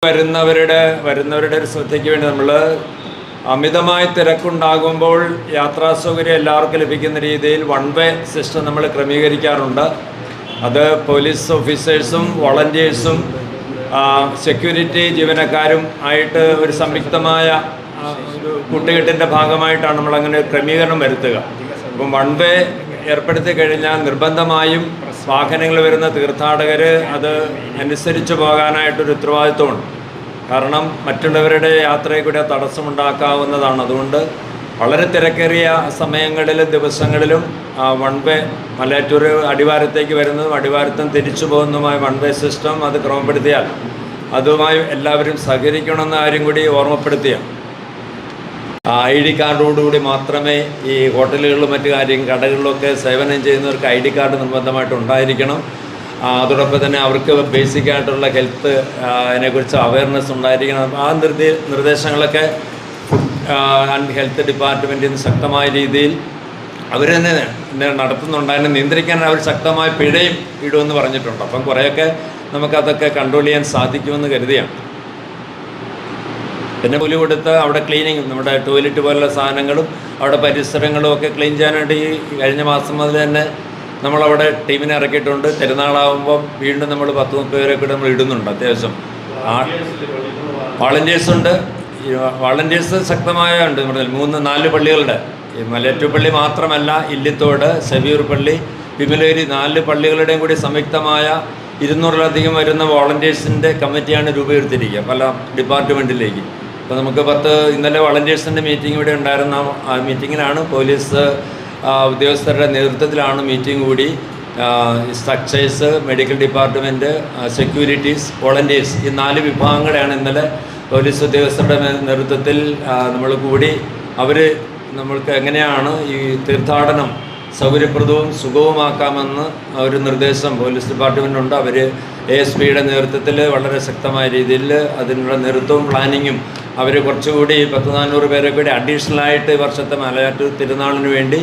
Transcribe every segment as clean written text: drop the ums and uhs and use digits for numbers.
വരുന്നവരുടെ ഒരു ശ്രദ്ധയ്ക്ക് വേണ്ടി നമ്മൾ അമിതമായ തിരക്കുണ്ടാകുമ്പോൾ യാത്രാ സൗകര്യം എല്ലാവർക്കും ലഭിക്കുന്ന രീതിയിൽ വൺ വേ സിസ്റ്റം നമ്മൾ ക്രമീകരിക്കാറുണ്ട്. അത് പോലീസ് ഓഫീസേഴ്സും വോളണ്ടിയേഴ്സും സെക്യൂരിറ്റി ജീവനക്കാരും ആയിട്ട് ഒരു സംയുക്തമായ ഒരു കൂട്ടുകെട്ടിൻ്റെ ഭാഗമായിട്ടാണ് നമ്മളങ്ങനെ ക്രമീകരണം വരുത്തുക. അപ്പം വൺ വേ ഏർപ്പെടുത്തി കഴിഞ്ഞാൽ നിർബന്ധമായും വാഹനങ്ങൾ വരുന്ന തീർത്ഥാടകർ അത് അനുസരിച്ച് പോകാനായിട്ടൊരു ഉത്തരവാദിത്വമുണ്ട്. കാരണം മറ്റുള്ളവരുടെ യാത്രയെ കൂടെ തടസ്സമുണ്ടാക്കാവുന്നതാണ്. അതുകൊണ്ട് വളരെ തിരക്കേറിയ സമയങ്ങളിലും ദിവസങ്ങളിലും വൺ വേ മലയാറ്റൂർ അടിവാരത്തേക്ക് വരുന്നതും അടിവാരത്തും തിരിച്ചു പോകുന്നതുമായ വൺ വേ സിസ്റ്റം അത് ക്രമപ്പെടുത്തിയാൽ അതുമായി എല്ലാവരും സഹകരിക്കണമെന്ന കാര്യം കൂടി ഓർമ്മപ്പെടുത്തിയ ID കാർഡോടുകൂടി മാത്രമേ ഈ ഹോട്ടലുകളിലും മറ്റു കടകളിലൊക്കെ സേവനം ചെയ്യുന്നവർക്ക് ID കാർഡ് നിർബന്ധമായിട്ട് ഉണ്ടായിരിക്കണം. അതോടൊപ്പം തന്നെ അവർക്ക് ബേസിക്കായിട്ടുള്ള ഹെൽത്ത് അതിനെക്കുറിച്ച് അവയർനെസ് ഉണ്ടായിരിക്കണം. ആ നിർദ്ദേശങ്ങളൊക്കെ ആൻഡ് ഹെൽത്ത് ഡിപ്പാർട്ട്മെൻറ്റിൽ നിന്ന് ശക്തമായ രീതിയിൽ അവർ തന്നെ നടത്തുന്നുണ്ട്. അതിനെ നിയന്ത്രിക്കാൻ അവർ ശക്തമായ പിഴയും ഇടുമെന്ന് പറഞ്ഞിട്ടുണ്ട്. അപ്പം കുറേയൊക്കെ നമുക്കതൊക്കെ കൺട്രോൾ ചെയ്യാൻ സാധിക്കുമെന്ന് കരുതിയാണ്. പിന്നെ കൂലി കൊടുത്ത് അവിടെ ക്ലീനിങ്, നമ്മുടെ ടോയ്ലറ്റ് പോലുള്ള സാധനങ്ങളും അവിടെ പരിസരങ്ങളും ഒക്കെ ക്ലീൻ ചെയ്യാനായിട്ട് ഈ കഴിഞ്ഞ മാസം മുതൽ തന്നെ നമ്മളവിടെ ടീമിനെ ഇറക്കിയിട്ടുണ്ട്. പെരുന്നാളാകുമ്പം വീണ്ടും നമ്മൾ 10-30 പേരെ കൂടെ നമ്മൾ ഇടുന്നുണ്ട്. അത്യാവശ്യം വാളണ്ടിയേഴ്സുണ്ട്. വാളണ്ടിയേഴ്സ് ശക്തമായ ഉണ്ട്. നമ്മുടെ 3-4 പള്ളികളുടെ, ഈ മലയാറ്റൂർ പള്ളി മാത്രമല്ല, ഇല്ലിത്തോട്, സെവിയൂർ പള്ളി, വിമലേരി 4 പള്ളികളുടെയും കൂടി സംയുക്തമായ 200-ലധികം വരുന്ന വോളണ്ടിയേഴ്സിൻ്റെ കമ്മിറ്റിയാണ് രൂപീകരിച്ചിരിക്കുക പല ഡിപ്പാർട്ട്മെൻറ്റിലേക്ക്. അപ്പോൾ നമുക്ക് ഇന്നലെ വോളണ്ടിയേഴ്സിൻ്റെ മീറ്റിംഗ് ഇവിടെ ഉണ്ടായിരുന്ന ആ മീറ്റിങ്ങിലാണ് പോലീസ് ഉദ്യോഗസ്ഥരുടെ നേതൃത്വത്തിലാണ് മീറ്റിംഗ് കൂടി. Structures, medical department, securities, volunteers, ഈ 4 വിഭാഗങ്ങളെയാണ് ഇന്നലെ പോലീസ് ഉദ്യോഗസ്ഥരുടെ നേതൃത്വത്തിൽ നമ്മൾ കൂടി. നമ്മൾക്ക് എങ്ങനെയാണ് ഈ തീർത്ഥാടനം സൗകര്യപ്രദവും സുഗമമാക്കാമെന്ന് ഒരു നിർദ്ദേശം പോലീസ് ഡിപ്പാർട്ട്മെൻറ്റുണ്ട്. അവർ ASPയുടെ നേതൃത്വത്തിൽ വളരെ ശക്തമായ രീതിയിൽ അതിനുള്ള നേതൃത്വവും പ്ലാനിങ്ങും അവർ കുറച്ചുകൂടി 100-400 പേരെ കൂടി അഡീഷണലായിട്ട് ഈ വർഷത്തെ മലയാറ്റൂർ തിരുനാളിന് വേണ്ടി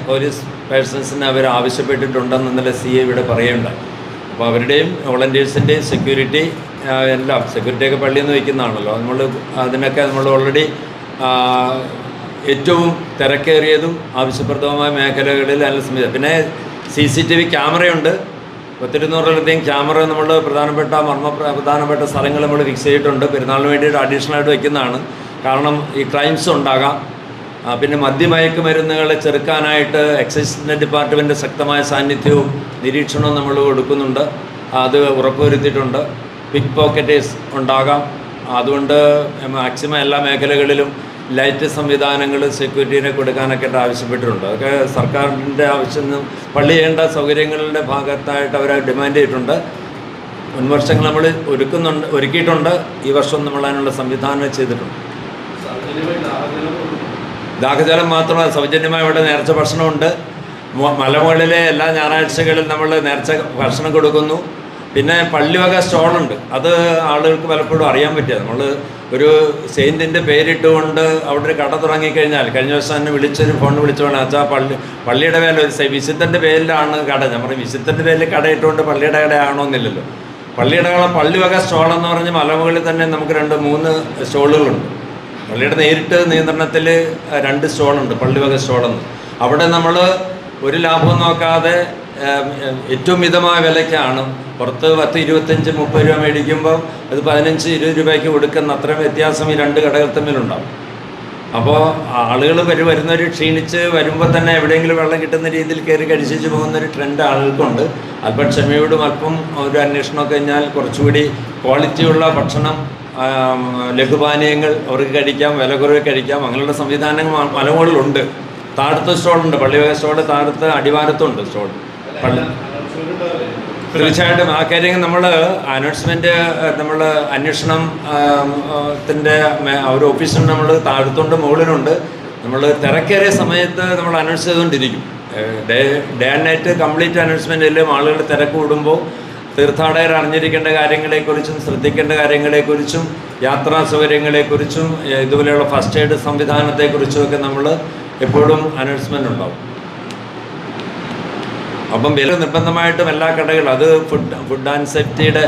പോലീസ് പേഴ്സൺസിനെ അവർ ആവശ്യപ്പെട്ടിട്ടുണ്ടെന്ന് ഇന്നലെ CA ഇവിടെ പറയുന്നുണ്ട്. അപ്പോൾ അവരുടെയും വോളണ്ടിയേഴ്സിൻ്റെയും സെക്യൂരിറ്റി എല്ലാം, സെക്യൂരിറ്റിയൊക്കെ പള്ളിയിൽ നിന്ന് വയ്ക്കുന്നതാണല്ലോ, അതിനൊക്കെ നമ്മൾ ഓൾറെഡി ഏറ്റവും തിരക്കേറിയതും ആവശ്യപ്രദമായ മേഖലകളിൽ നല്ല സംവിധാനം. പിന്നെ CCTV ക്യാമറയുണ്ട്. 100-200-ലധികം ക്യാമറ നമ്മൾ പ്രധാനപ്പെട്ട സ്ഥലങ്ങൾ നമ്മൾ ഫിക്സ് ചെയ്തിട്ടുണ്ട്. പെരുന്നാളിന് വേണ്ടിയിട്ട് അഡീഷണലായിട്ട് വയ്ക്കുന്നതാണ്. കാരണം ഈ ക്രൈംസ് ഉണ്ടാകാം. പിന്നെ മദ്യമയക്കുമരുന്നുകളെ ചെറുക്കാനായിട്ട് എക്സൈസ് ഡിപ്പാർട്ട്മെൻറ്റ് ശക്തമായ സാന്നിധ്യവും നിരീക്ഷണവും നമ്മൾ കൊടുക്കുന്നുണ്ട്. അത് ഉറപ്പുവരുത്തിയിട്ടുണ്ട്. പിക്ക് പോക്കറ്റേഴ്സ് ഉണ്ടാകാം. അതുകൊണ്ട് മാക്സിമം എല്ലാ മേഖലകളിലും ലൈറ്റ് സംവിധാനങ്ങൾ സെക്യൂരിറ്റീനെ കൊടുക്കാനൊക്കെ ആവശ്യപ്പെട്ടിട്ടുണ്ട്. അതൊക്കെ സർക്കാരിൻ്റെ ആവശ്യം, പള്ളി ചെയ്യേണ്ട സൗകര്യങ്ങളുടെ ഭാഗത്തായിട്ട് അവർ ഡിമാൻഡ് ചെയ്തിട്ടുണ്ട്. മുൻവർഷങ്ങൾ നമ്മൾ ഒരുക്കിയിട്ടുണ്ട്. ഈ വർഷം നമ്മൾ അതിനുള്ള സംവിധാനം ചെയ്തിട്ടുണ്ട്. ദാഹജലം മാത്രമല്ല, സൗജന്യമായി ഇവിടെ നേർച്ച ഭക്ഷണമുണ്ട്. മലമുകളിലെ എല്ലാ ഞായറാഴ്ചകളിൽ നമ്മൾ നേർച്ച ഭക്ഷണം കൊടുക്കുന്നു. പിന്നെ പള്ളിവക സ്റ്റോളുണ്ട്. അത് ആളുകൾക്ക് പലപ്പോഴും അറിയാൻ പറ്റില്ല. നമ്മൾ ഒരു സെയിൻറ്റിൻ്റെ പേരിട്ടുകൊണ്ട് അവിടെ ഒരു കട തുടങ്ങിക്കഴിഞ്ഞാൽ, കഴിഞ്ഞ ദിവസം തന്നെ ഫോൺ വിളിച്ചു വേണം അച്ഛാ പള്ളിയുടെ പേരിൽ ഒരു വിശുദ്ധൻ്റെ പേരിലാണ് കട. നമ്മൾ വിശുദ്ധൻ്റെ പേരിൽ കട ഇട്ടുകൊണ്ട് പള്ളിയുടെ കടയാണോന്നില്ലല്ലോ. പള്ളിവക സ്റ്റോളെന്ന് പറഞ്ഞ് മലമുകളിൽ തന്നെ നമുക്ക് 2-3 സ്റ്റോളുകളുണ്ട്. പള്ളിയുടെ നേരിട്ട് നിയന്ത്രണത്തിൽ 2 സ്റ്റോളുണ്ട്, പള്ളിവക സ്റ്റോളെന്ന്. അവിടെ നമ്മൾ ഒരു ലാഭം നോക്കാതെ ഏറ്റവും മിതമായ വിലയ്ക്കാണ്. പുറത്ത് 10-25-30 രൂപ മേടിക്കുമ്പോൾ അത് 15-20 രൂപയ്ക്ക് കൊടുക്കുന്ന അത്രയും വ്യത്യാസം ഈ 2 കടകൾ തമ്മിലുണ്ടാവും. അപ്പോൾ ആളുകൾ വരുന്നവർ ക്ഷീണിച്ച് വരുമ്പോൾ തന്നെ എവിടെയെങ്കിലും വെള്ളം കിട്ടുന്ന രീതിയിൽ കയറി കഴിച്ചു പോകുന്നൊരു ട്രെൻഡ് ആളുകൾക്കുണ്ട്. അല്പം ക്ഷമയോടും അല്പം ഒരു അന്വേഷണമൊക്കെ കഴിഞ്ഞാൽ കുറച്ചുകൂടി ക്വാളിറ്റിയുള്ള ഭക്ഷണം, ലഘുപാനീയങ്ങൾ അവർക്ക് കഴിക്കാം, വില കുറവ് കഴിക്കാം. അങ്ങനെയുള്ള സംവിധാനങ്ങൾ മലമുകളിലുണ്ട്. താഴത്ത് സ്റ്റോളുണ്ട്, പള്ളിവക സ്റ്റോള് താഴത്ത് അടിവാരത്തുണ്ട് സ്റ്റോൾ. തീർച്ചയായിട്ടും ആ കാര്യങ്ങൾ നമ്മൾ അനൗൺസ്മെൻറ്റ്, നമ്മൾ അന്വേഷണത്തിൻ്റെ ഒരു ഓഫീസുണ്ട്, നമ്മൾ താഴത്തുണ്ട്, മുകളിലുണ്ട്. നമ്മൾ തിരക്കേറിയ സമയത്ത് നമ്മൾ അനൗൺസ് ചെയ്തുകൊണ്ടിരിക്കും. ഡേ ആൻഡ് നൈറ്റ് കംപ്ലീറ്റ് അനൗൺസ്മെൻറ്റിലും ആളുകൾ തിരക്ക് കൂടുമ്പോൾ തീർത്ഥാടകർ അറിഞ്ഞിരിക്കേണ്ട കാര്യങ്ങളെക്കുറിച്ചും ശ്രദ്ധിക്കേണ്ട കാര്യങ്ങളെക്കുറിച്ചും യാത്രാ സൗകര്യങ്ങളെക്കുറിച്ചും ഇതുപോലെയുള്ള ഫസ്റ്റ് എയ്ഡ് സംവിധാനത്തെക്കുറിച്ചുമൊക്കെ നമ്മൾ എപ്പോഴും അനൗൺസ്മെൻ്റ് ഉണ്ടാവും. അപ്പം വില നിർബന്ധമായിട്ടും എല്ലാ കടകളും, അത് ഫുഡ് ആൻഡ് സേഫ്റ്റിയുടെ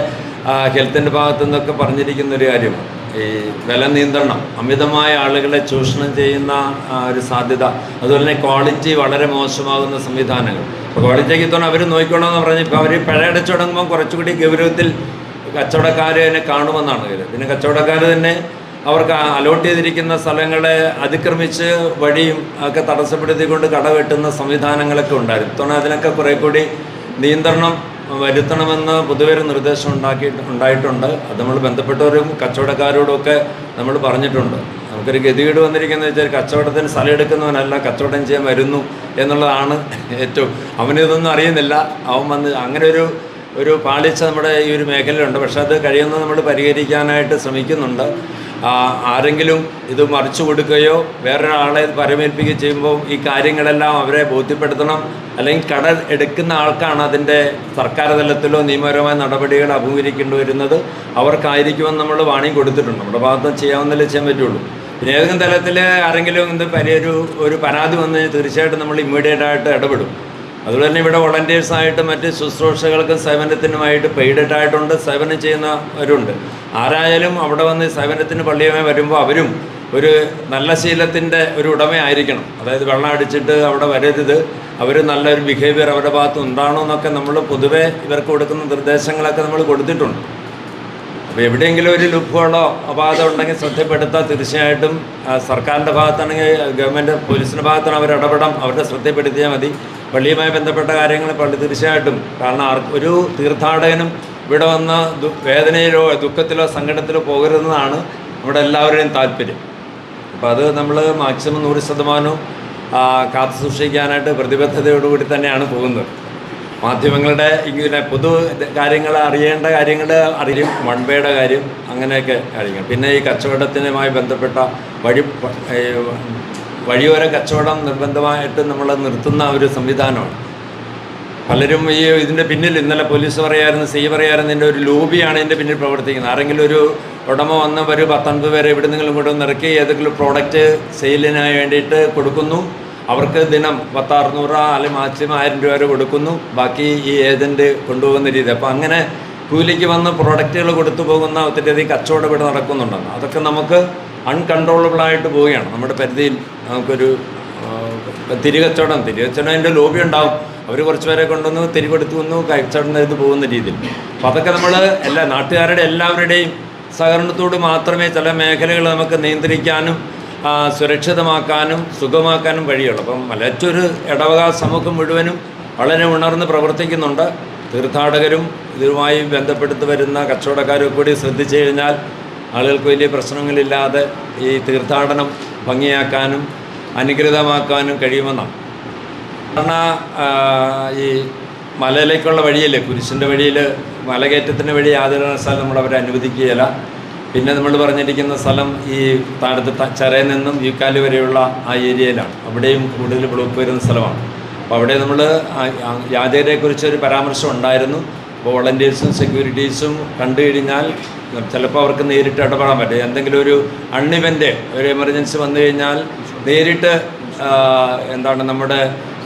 ഹെൽത്തിൻ്റെ ഭാഗത്തു നിന്നൊക്കെ പറഞ്ഞിരിക്കുന്നൊരു കാര്യമാണ്. ഈ വില നിയന്ത്രണം, അമിതമായ ആളുകളെ ചൂഷണം ചെയ്യുന്ന ഒരു സാധ്യത, അതുപോലെ തന്നെ ക്വാളിറ്റി വളരെ മോശമാകുന്ന സംവിധാനങ്ങൾ. അപ്പോൾ ക്വാളിറ്റിക്ക് തോന്നുന്നു അവർ നോക്കിക്കോണമെന്ന് പറഞ്ഞ് ഇപ്പോൾ അവർ പിഴയടച്ചു തുടങ്ങുമ്പോൾ കുറച്ചുകൂടി ഗൗരവത്തിൽ കച്ചവടക്കാർ തന്നെ കാണുമെന്നാണ് കരുതുന്നത്. പിന്നെ കച്ചവടക്കാർ തന്നെ അവർക്ക് അലോട്ട് ചെയ്തിരിക്കുന്ന സ്ഥലങ്ങളെ അതിക്രമിച്ച് വഴിയും ഒക്കെ തടസ്സപ്പെടുത്തിക്കൊണ്ട് കടവെട്ടുന്ന സംവിധാനങ്ങളൊക്കെ ഉണ്ടായിരുന്നു. തോന്നുന്നു അതിനൊക്കെ കുറേ കൂടി നിയന്ത്രണം വരുത്തണമെന്ന് പൊതുവെ ഒരു നിർദ്ദേശം ഉണ്ടായിട്ടുണ്ട്. അത് നമ്മൾ ബന്ധപ്പെട്ടവരും കച്ചവടക്കാരോടുമൊക്കെ നമ്മൾ പറഞ്ഞിട്ടുണ്ട്. നമുക്കൊരു ഗതികേട് വന്നിരിക്കുന്നത് വെച്ചാൽ കച്ചവടത്തിന് സ്ഥലം എടുക്കുന്നവനല്ല കച്ചവടം ചെയ്യാൻ വരുന്നു എന്നുള്ളതാണ് ഏറ്റവും. അവനിതൊന്നും അറിയുന്നില്ല. അവൻ വന്ന് അങ്ങനെ ഒരു പാളിച്ച നമ്മുടെ ഈ ഒരു മേഖലയിലുണ്ട്. പക്ഷെ അത് കഴിയുന്നത് നമ്മൾ പരിഹരിക്കാനായിട്ട് ശ്രമിക്കുന്നുണ്ട്. ആരെങ്കിലും ഇത് മറിച്ചു കൊടുക്കുകയോ വേറൊരാളെ പരമേൽപ്പിക്കുകയോ ചെയ്യുമ്പോൾ ഈ കാര്യങ്ങളെല്ലാം അവരെ ബോധ്യപ്പെടുത്തണം. അല്ലെങ്കിൽ കട എടുക്കുന്ന ആൾക്കാണ് അതിൻ്റെ സർക്കാർ തലത്തിലോ നിയമപരമായ നടപടികൾ അഭിമുഖീകരിക്കേണ്ടി വരുന്നത്. അവർക്കായിരിക്കുമെന്ന് നമ്മൾ വാണിംഗ് കൊടുത്തിട്ടുണ്ട്. നമ്മുടെ ഭാഗത്ത് ചെയ്യാവുന്നതിലേ ചെയ്യാൻ പറ്റുള്ളൂ. പിന്നെ ഏതെങ്കിലും തലത്തിൽ ആരെങ്കിലും ഒരു പരാതി വന്ന് തീർച്ചയായിട്ടും നമ്മൾ ഇമ്മീഡിയറ്റായിട്ട് ഇടപെടും. അതുപോലെ തന്നെ ഇവിടെ വോളണ്ടിയേഴ്സായിട്ട് മറ്റ് ശുശ്രൂഷകൾക്കും സേവനത്തിനുമായിട്ട് പെയ്ഡായിട്ടുണ്ട് സേവനം ചെയ്യുന്നവരുണ്ട്. ആരായാലും അവിടെ വന്ന് സേവനത്തിന് പള്ളിയുമായി വരുമ്പോൾ അവരും ഒരു നല്ല ശീലത്തിൻ്റെ ഒരു ഉടമയായിരിക്കണം. അതായത് വെള്ളം അടിച്ചിട്ട് അവിടെ വരരുത്, അവർ നല്ലൊരു ബിഹേവിയർ അവരുടെ ഭാഗത്ത് ഉണ്ടാണോ എന്നൊക്കെ നമ്മൾ പൊതുവെ ഇവർക്ക് കൊടുക്കുന്ന നിർദ്ദേശങ്ങളൊക്കെ നമ്മൾ കൊടുത്തിട്ടുണ്ട്. അപ്പോൾ എവിടെയെങ്കിലും ഒരു ലുപ്പുകളോ അപാധം ഉണ്ടെങ്കിൽ ശ്രദ്ധപ്പെടുത്താൻ തീർച്ചയായിട്ടും സർക്കാരിൻ്റെ ഭാഗത്താണെങ്കിൽ ഗവൺമെൻറ് പോലീസിൻ്റെ ഭാഗത്താണ് അവർ ഇടപെടാം. അവരുടെ ശ്രദ്ധപ്പെടുത്തിയാൽ മതി. പള്ളിയുമായി ബന്ധപ്പെട്ട കാര്യങ്ങൾ പള്ളി തീർച്ചയായിട്ടും, കാരണം ഒരു തീർത്ഥാടകനും ഇവിടെ വന്ന് വേദനയിലോ ദുഃഖത്തിലോ സങ്കടത്തിലോ പോകരുതെന്നാണ് നമ്മുടെ എല്ലാവരുടെയും താല്പര്യം. അപ്പോൾ അത് നമ്മൾ മാക്സിമം 100% കാത്തു സൂക്ഷിക്കാനായിട്ട് പ്രതിബദ്ധതയോടുകൂടി തന്നെയാണ് പോകുന്നത്. മാധ്യമങ്ങളുടെ ഇങ്ങനെ പൊതു കാര്യങ്ങൾ അറിയേണ്ട കാര്യങ്ങൾ അറിയും, വൺവേയുടെ കാര്യം അങ്ങനെയൊക്കെ അറിയാം. പിന്നെ ഈ കച്ചവടത്തിനുമായി ബന്ധപ്പെട്ട വഴിയോര കച്ചവടം നിർബന്ധമായിട്ട് നമ്മൾ നിർത്തുന്ന ഒരു സംവിധാനമാണ്. പലരും ഇതിൻ്റെ പിന്നിൽ ഇന്നലെ പോലീസ് പറയായിരുന്നു, പറയായിരുന്നു, ഇതിൻ്റെ ഒരു ലോബിയാണ് ഇതിൻ്റെ പിന്നിൽ പ്രവർത്തിക്കുന്നത്. ആരെങ്കിലും ഒരു ഉടമ വന്ന് ഒരു 10-50 പേരെ ഇവിടെ നിന്നും കൂടെ ഇറക്കി ഏതെങ്കിലും പ്രോഡക്റ്റ് സെയിലിനായി വേണ്ടിയിട്ട് കൊടുക്കുന്നു. അവർക്ക് ദിനം 1000-600 അല്ലെങ്കിൽ മാക്സിമം 1000 രൂപ വരെ കൊടുക്കുന്നു. ബാക്കി ഈ ഏജൻറ്റ് കൊണ്ടുപോകുന്ന രീതി. അപ്പോൾ അങ്ങനെ കൂലിക്ക് വന്ന് പ്രോഡക്റ്റുകൾ കൊടുത്തു പോകുന്ന ഒത്തിരിയധികം കച്ചവടം ഇവിടെ നടക്കുന്നുണ്ടെന്ന്. അതൊക്കെ നമുക്ക് അൺകൺട്രോളബിളായിട്ട് പോവുകയാണ്. നമ്മുടെ പരിധിയിൽ നമുക്കൊരു തിരികച്ചവടം അതിൻ്റെ ലോബി ഉണ്ടാവും. അവർ കുറച്ച് പേരെ കൊണ്ടുവന്ന് തിരികൊടുത്തു വന്നു കച്ചവടം ചെയ്ത് പോകുന്ന രീതിയിൽ. അപ്പോൾ അതൊക്കെ നമ്മൾ നാട്ടുകാരുടെ എല്ലാവരുടെയും സഹകരണത്തോട് മാത്രമേ ചില മേഖലകൾ നമുക്ക് നിയന്ത്രിക്കാനും സുരക്ഷിതമാക്കാനും സുഖമാക്കാനും കഴിയുള്ളൂ. അപ്പം മലറ്റൊരു ഇടവക സമൂഹം മുഴുവനും വളരെ ഉണർന്ന് പ്രവർത്തിക്കുന്നുണ്ട്. തീർത്ഥാടകരും ഇതുമായി ബന്ധപ്പെടുത്തി വരുന്ന കച്ചവടക്കാരും കൂടി ശ്രദ്ധിച്ചു കഴിഞ്ഞാൽ ആളുകൾക്ക് വലിയ പ്രശ്നങ്ങളില്ലാതെ ഈ തീർത്ഥാടനം ഭംഗിയാക്കാനും അനുഗ്രഹമാക്കാനും കഴിയുമെന്നാണ്. കാരണം ഈ മലയിലേക്കുള്ള വഴിയല്ലേ, കുരിശിൻ്റെ വഴിയിൽ മലകയറ്റത്തിൻ്റെ വഴി യാതൊരു സ്ഥലം നമ്മളവരെ അനുവദിക്കുകയില്ല. പിന്നെ നമ്മൾ പറഞ്ഞിരിക്കുന്ന സ്ഥലം ഈ താഴത്ത് ചെറയിൽ നിന്നും യൂക്കാലി വരെയുള്ള ആ ഏരിയയിലാണ്. അവിടെയും കൂടുതൽ ബ്ലോക്ക് വരുന്ന സ്ഥലമാണ്. അപ്പോൾ അവിടെ നമ്മൾ യാത്രയെക്കുറിച്ചൊരു പരാമർശം ഉണ്ടായിരുന്നു. അപ്പോൾ വോളണ്ടിയേഴ്സും സെക്യൂരിറ്റീസും കണ്ടു കഴിഞ്ഞാൽ ചിലപ്പോൾ അവർക്ക് നേരിട്ട് ഇടപെടാൻ പറ്റും. എന്തെങ്കിലും ഒരു അൺഇവൻ്റ് ഒരു എമർജൻസി വന്നു കഴിഞ്ഞാൽ നേരിട്ട് നമ്മുടെ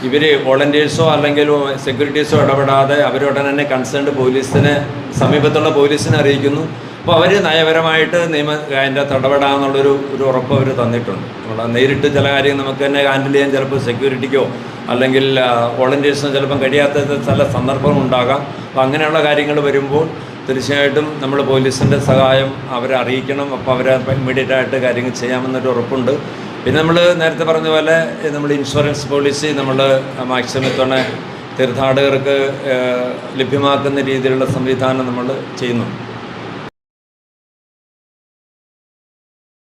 ഇവർ വോളണ്ടിയേഴ്സോ അല്ലെങ്കിൽ സെക്യൂരിറ്റീസോ ഇടപെടാതെ അവരുടനെ തന്നെ കൺസേൺഡ് പോലീസിനെ സമീപത്തുള്ള പോലീസിനെ അറിയിക്കുന്നു. അപ്പോൾ അവർ നയപരമായിട്ട് അതിൻ്റെ ഇടപെടാമെന്നുള്ളൊരു ഉറപ്പ് അവർ തന്നിട്ടുണ്ട്. നേരിട്ട് ചില കാര്യങ്ങൾ നമുക്ക് തന്നെ ഹാൻഡിൽ ചെയ്യാൻ ചിലപ്പോൾ സെക്യൂരിറ്റിക്കോ അല്ലെങ്കിൽ വോളണ്ടിയേഴ്സിനോ ചിലപ്പം കഴിയാത്ത ചില സന്ദർഭം ഉണ്ടാകാം. അപ്പോൾ അങ്ങനെയുള്ള കാര്യങ്ങൾ വരുമ്പോൾ തീർച്ചയായിട്ടും നമ്മൾ പോലീസിൻ്റെ സഹായം അവരെ അറിയിക്കണം. അപ്പോൾ അവരെ ഇമ്മീഡിയറ്റായിട്ട് കാര്യങ്ങൾ ചെയ്യാമെന്നൊരു ഉറപ്പുണ്ട്. പിന്നെ നമ്മൾ നേരത്തെ പറഞ്ഞ പോലെ നമ്മൾ ഇൻഷുറൻസ് പോളിസി നമ്മൾ മാക്സിമം തീർത്ഥാടകർക്ക് ലഭ്യമാക്കുന്ന രീതിയിലുള്ള സംവിധാനം നമ്മൾ ചെയ്യുന്നുണ്ട്.